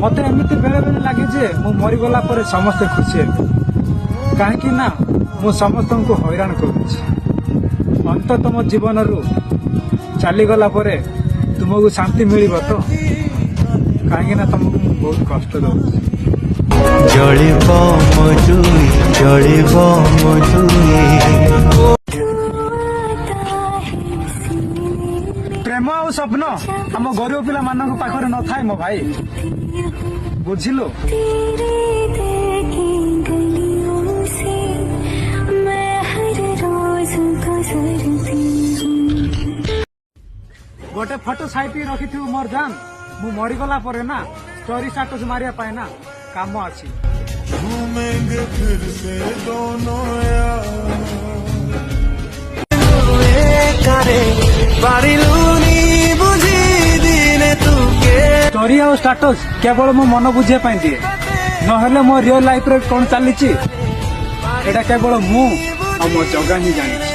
ମତେ ଏମିତି ବେଳେ ବେଳେ ଲାଗେ ଯେ ମୁଁ ମରିଗଲା ପରେ ସମସ୍ତେ ଖୁସି ହେବେ, କାହିଁକି ନା ମୁଁ ସମସ୍ତଙ୍କୁ ହଇରାଣ କରୁଛି। ଅନ୍ତତଃ ମୋ ଜୀବନରୁ ଚାଲିଗଲା ପରେ ତୁମକୁ ଶାନ୍ତି ମିଳିବ ତ, କାହିଁକି ନା ତମକୁ ମୁଁ ବହୁତ କଷ୍ଟ ଦଉଛି। ଜଳିବ ମଜୁଇ ଜଳିବ ମଜୁଇ। ପ୍ରେମ ଆଉ ସ୍ୱପ୍ନ ଆମ ଗରିବ ପିଲାମାନଙ୍କ ପାଖରେ ନଥାଏ ମୋ ଭାଇ, ବୁଝିଲୁ। ଗୋଟେ ଫଟୋ ସାଇତି ରଖିଥିବୁ ମୋର ଜାନ, ମୁଁ ମରିଗଲା ପରେ ନା ଷ୍ଟୋରି ଷ୍ଟାଟସ ମାରିବା ପାଇଁ ନା କାମ ଅଛି। घूमेंगे फिर से दोनों यार ଷ୍ଟୋରି ଆଉ ଷ୍ଟାଟସ କେବଳ ମୋ ମନ ବୁଝିବା ପାଇଁ ଦିଏ, ନହେଲେ ମୋ ରିଅଲ ଲାଇଫରେ କଣ ଚାଲିଛି ଏଇଟା କେବଳ ମୁଁ ଆଉ ମୋ ଜଗା ହିଁ ଜାଣିଛି।